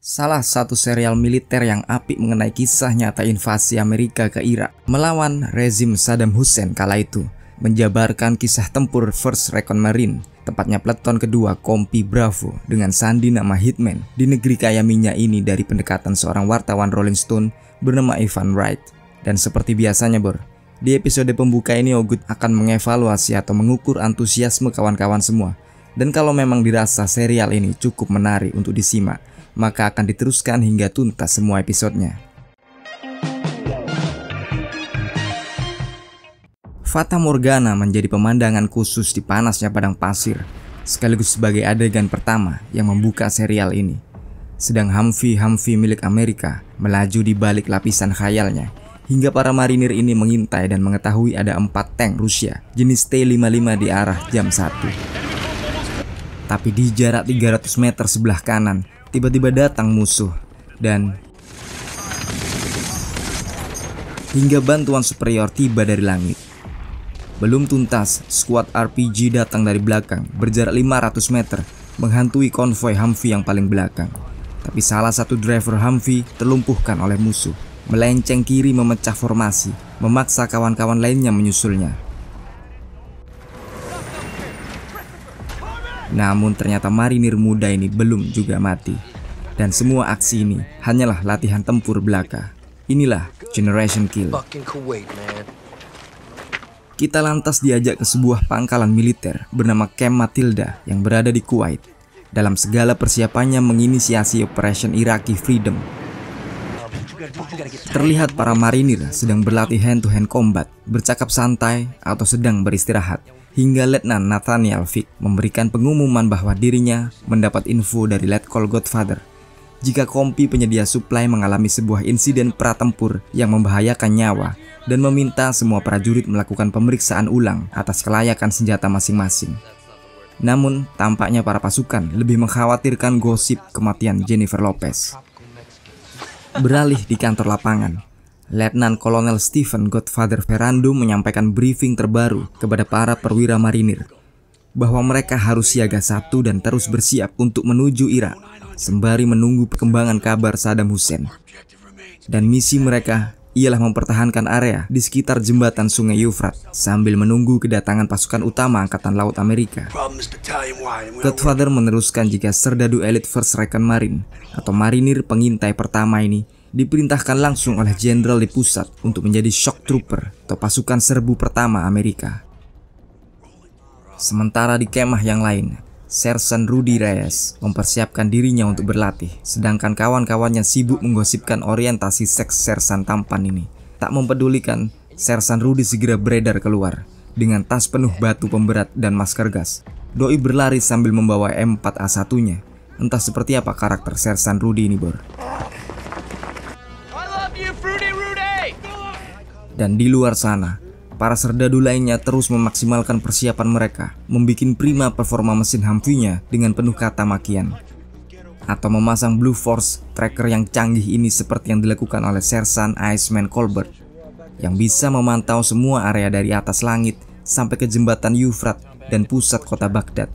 Salah satu serial militer yang apik mengenai kisah nyata invasi Amerika ke Irak melawan rezim Saddam Hussein kala itu, menjabarkan kisah tempur 1st Recon Marine, tepatnya peleton kedua Kompi Bravo dengan sandi nama Hitman di negeri kaya minyak ini dari pendekatan seorang wartawan Rolling Stone bernama Ivan Wright. Dan seperti biasanya di episode pembuka ini Ogut akan mengevaluasi atau mengukur antusiasme kawan-kawan semua. Dan kalau memang dirasa serial ini cukup menarik untuk disimak, maka akan diteruskan hingga tuntas semua episodenya. Fata Morgana menjadi pemandangan khusus di panasnya padang pasir, sekaligus sebagai adegan pertama yang membuka serial ini. Sedang Humvee milik Amerika melaju di balik lapisan khayalnya, hingga para marinir ini mengintai dan mengetahui ada 4 tank Rusia jenis T-55 di arah jam 1. Tapi di jarak 300 meter sebelah kanan, tiba-tiba datang musuh dan hingga bantuan superior tiba dari langit. Belum tuntas, skuad RPG datang dari belakang berjarak 500 meter menghantui konvoi Humvee yang paling belakang. Tapi salah satu driver Humvee terlumpuhkan oleh musuh, melenceng kiri memecah formasi, memaksa kawan-kawan lainnya menyusulnya. Namun ternyata marinir muda ini belum juga mati. Dan semua aksi ini hanyalah latihan tempur belaka. Inilah Generation Kill. Kita lantas diajak ke sebuah pangkalan militer bernama Camp Matilda yang berada di Kuwait. Dalam segala persiapannya menginisiasi Operation Iraqi Freedom. Terlihat para marinir sedang berlatih hand-to-hand combat, bercakap santai atau sedang beristirahat. Hingga Letnan Nathaniel Fick memberikan pengumuman bahwa dirinya mendapat info dari Letkol Godfather jika Kompi penyedia suplai mengalami sebuah insiden pratempur yang membahayakan nyawa dan meminta semua prajurit melakukan pemeriksaan ulang atas kelayakan senjata masing-masing. Namun tampaknya para pasukan lebih mengkhawatirkan gosip kematian Jennifer Lopez. Beralih di kantor lapangan, Letnan Kolonel Stephen Godfather Ferrando menyampaikan briefing terbaru kepada para perwira marinir bahwa mereka harus siaga 1 dan terus bersiap untuk menuju Irak sembari menunggu perkembangan kabar Saddam Hussein. Dan misi mereka ialah mempertahankan area di sekitar jembatan Sungai Yufrat sambil menunggu kedatangan pasukan utama Angkatan Laut Amerika. Godfather meneruskan jika serdadu elit 1st Recon Marine atau marinir pengintai pertama ini diperintahkan langsung oleh jenderal di pusat untuk menjadi shock trooper atau pasukan serbu pertama Amerika. Sementara di kemah yang lain, Sersan Rudy Reyes mempersiapkan dirinya untuk berlatih, sedangkan kawan-kawannya sibuk menggosipkan orientasi seks Sersan tampan ini. Tak mempedulikan, Sersan Rudy segera beredar keluar dengan tas penuh batu pemberat dan masker gas. Doi berlari sambil membawa M4A1-nya. Entah seperti apa karakter Sersan Rudy ini, Dan di luar sana, para serdadu lainnya terus memaksimalkan persiapan mereka, membuat prima performa mesin Humvee-nya dengan penuh kata makian. Atau memasang Blue Force tracker yang canggih ini seperti yang dilakukan oleh Sersan Iceman Colbert, yang bisa memantau semua area dari atas langit sampai ke jembatan Yufrat dan pusat kota Baghdad.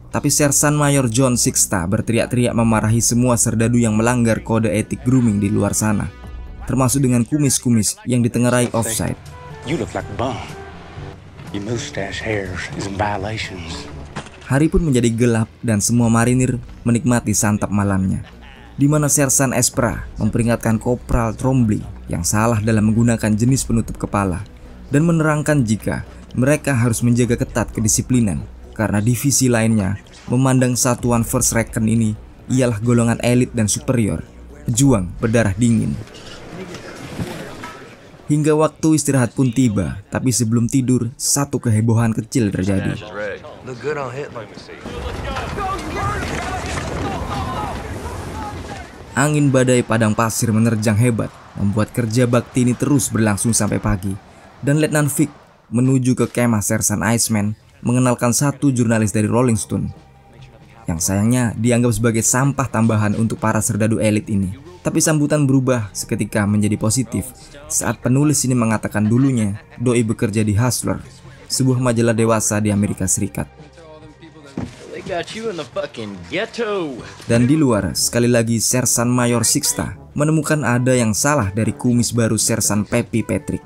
Tapi Sersan Mayor John Sixta berteriak-teriak memarahi semua serdadu yang melanggar kode etik grooming di luar sana, termasuk dengan kumis-kumis yang ditengarai offside. Hari pun menjadi gelap dan semua marinir menikmati santap malamnya, di mana Sersan Espra memperingatkan Kopral Trombly yang salah dalam menggunakan jenis penutup kepala dan menerangkan jika mereka harus menjaga ketat kedisiplinan karena divisi lainnya memandang satuan 1st Recon ini ialah golongan elit dan superior, pejuang berdarah dingin. Hingga waktu istirahat pun tiba, tapi sebelum tidur, satu kehebohan kecil terjadi. Angin badai padang pasir menerjang hebat, membuat kerja bakti ini terus berlangsung sampai pagi. Dan Letnan Fick menuju ke kemah Sersan Iceman mengenalkan satu jurnalis dari Rolling Stone, yang sayangnya dianggap sebagai sampah tambahan untuk para serdadu elit ini. Tapi sambutan berubah seketika menjadi positif saat penulis ini mengatakan dulunya Doi bekerja di Hustler, sebuah majalah dewasa di Amerika Serikat. Dan di luar, sekali lagi Sersan Mayor Sixta menemukan ada yang salah dari kumis baru Sersan Peppy Patrick.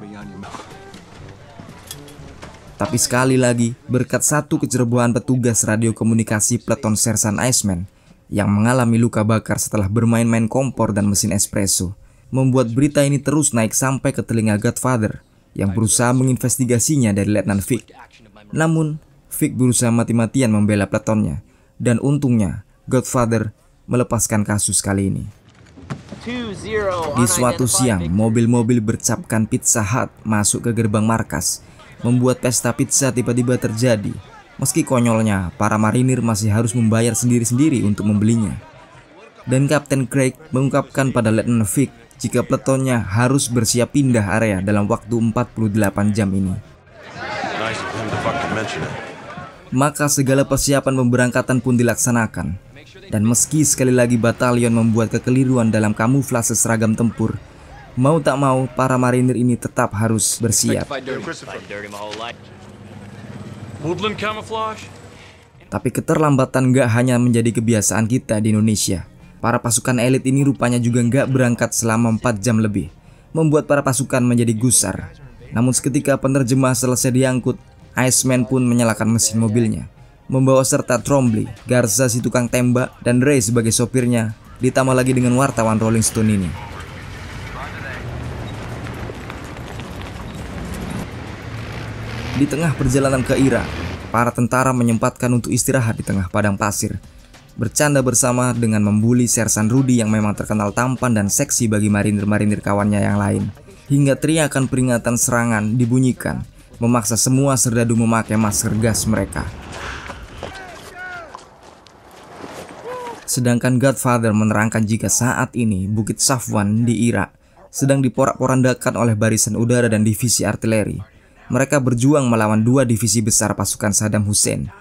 Tapi sekali lagi, berkat satu kecerobohan petugas radio komunikasi Peleton Sersan Iceman yang mengalami luka bakar setelah bermain-main kompor dan mesin espresso, membuat berita ini terus naik sampai ke telinga Godfather yang berusaha menginvestigasinya dari Letnan Vic. Namun, Vic berusaha mati-matian membela Peletonnya, dan untungnya Godfather melepaskan kasus kali ini. Di suatu siang, mobil-mobil bercapkan Pizza Hut masuk ke gerbang markas, membuat pesta pizza tiba-tiba terjadi. Meski konyolnya, para marinir masih harus membayar sendiri-sendiri untuk membelinya. Dan Kapten Craig mengungkapkan pada Letnan Vic jika Peletonnya harus bersiap pindah area dalam waktu 48 jam ini. Maka segala persiapan pemberangkatan pun dilaksanakan. Dan meski sekali lagi batalion membuat kekeliruan dalam kamuflase seragam tempur, mau tak mau para marinir ini tetap harus bersiap. Tapi keterlambatan gak hanya menjadi kebiasaan kita di Indonesia. Para pasukan elit ini rupanya juga gak berangkat selama 4 jam lebih, membuat para pasukan menjadi gusar. Namun seketika penerjemah selesai diangkut, Iceman pun menyalakan mesin mobilnya, membawa serta Trombley, Garza si tukang tembak, dan Ray sebagai sopirnya, ditambah lagi dengan wartawan Rolling Stone ini. Di tengah perjalanan ke Irak, para tentara menyempatkan untuk istirahat di tengah padang pasir, bercanda bersama dengan membuli Sersan Rudy yang memang terkenal tampan dan seksi bagi marinir-marinir kawannya yang lain, hingga teriakan peringatan serangan dibunyikan, memaksa semua serdadu memakai masker gas mereka. Sedangkan Godfather menerangkan jika saat ini Bukit Safwan di Irak sedang diporak-porandakan oleh barisan udara dan divisi artileri. Mereka berjuang melawan 2 divisi besar pasukan Saddam Hussein.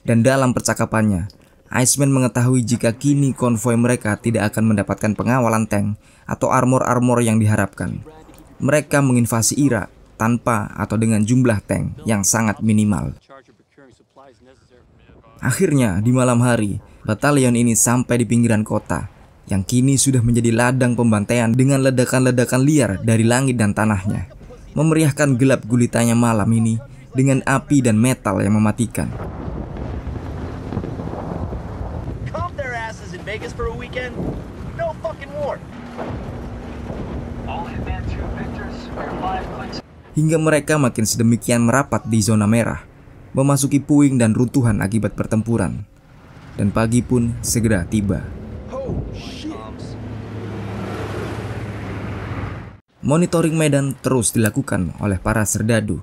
Dan dalam percakapannya, Iceman mengetahui jika kini konvoi mereka tidak akan mendapatkan pengawalan tank atau armor-armor yang diharapkan. Mereka menginvasi Irak tanpa atau dengan jumlah tank yang sangat minimal. Akhirnya di malam hari, batalion ini sampai di pinggiran kota yang kini sudah menjadi ladang pembantaian dengan ledakan-ledakan liar dari langit dan tanahnya, memeriahkan gelap gulitanya malam ini dengan api dan metal yang mematikan. Hingga mereka makin sedemikian merapat di zona merah, memasuki puing dan runtuhan akibat pertempuran. Dan pagi pun segera tiba. Monitoring medan terus dilakukan oleh para serdadu,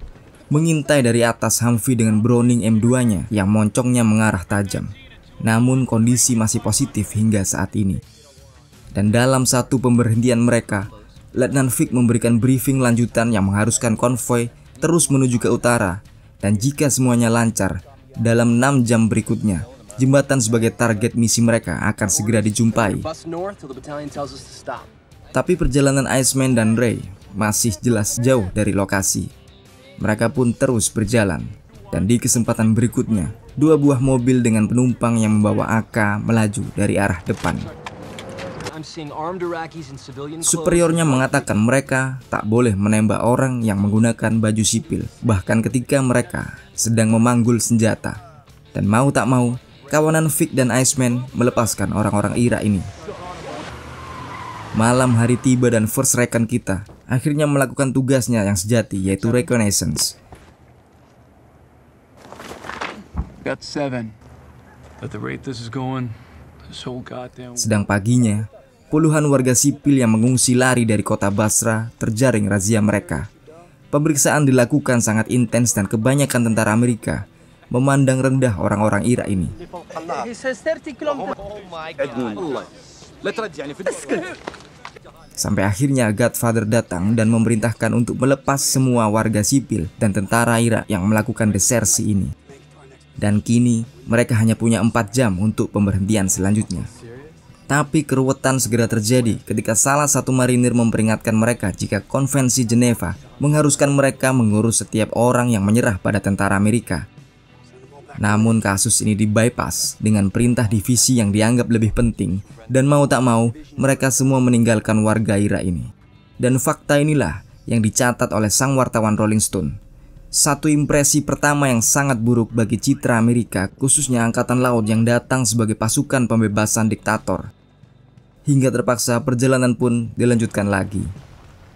mengintai dari atas Humvee dengan Browning M2-nya yang moncongnya mengarah tajam. Namun kondisi masih positif hingga saat ini. Dan dalam satu pemberhentian mereka, Letnan Vic memberikan briefing lanjutan yang mengharuskan konvoi terus menuju ke utara. Dan jika semuanya lancar, dalam 6 jam berikutnya, jembatan sebagai target misi mereka akan segera dijumpai. Tapi perjalanan Iceman dan Ray masih jelas jauh dari lokasi. Mereka pun terus berjalan. Dan di kesempatan berikutnya, 2 buah mobil dengan penumpang yang membawa AK melaju dari arah depan. Superiornya mengatakan mereka tak boleh menembak orang yang menggunakan baju sipil, bahkan ketika mereka sedang memanggul senjata. Dan mau tak mau, kawanan Vic dan Iceman melepaskan orang-orang Irak ini. Malam hari tiba dan First Recon kita akhirnya melakukan tugasnya yang sejati, yaitu reconnaissance. Sedang paginya, puluhan warga sipil yang mengungsi lari dari kota Basra terjaring razia mereka. Pemeriksaan dilakukan sangat intens dan kebanyakan tentara Amerika memandang rendah orang-orang Irak ini. Sampai akhirnya Godfather datang dan memerintahkan untuk melepas semua warga sipil dan tentara Irak yang melakukan desersi ini. Dan kini mereka hanya punya 4 jam untuk pemberhentian selanjutnya. Tapi keruwetan segera terjadi ketika salah satu marinir memperingatkan mereka jika konvensi Geneva mengharuskan mereka mengurus setiap orang yang menyerah pada tentara Amerika. Namun kasus ini dibypass dengan perintah divisi yang dianggap lebih penting, dan mau tak mau mereka semua meninggalkan warga Irak ini. Dan fakta inilah yang dicatat oleh sang wartawan Rolling Stone. Satu impresi pertama yang sangat buruk bagi citra Amerika, khususnya Angkatan Laut yang datang sebagai pasukan pembebasan diktator. Hingga terpaksa perjalanan pun dilanjutkan lagi.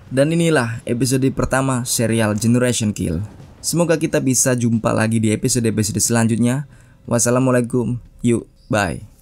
Dan inilah episode pertama serial Generation Kill. Semoga kita bisa jumpa lagi di episode-episode selanjutnya. Wassalamualaikum. Yuk, bye.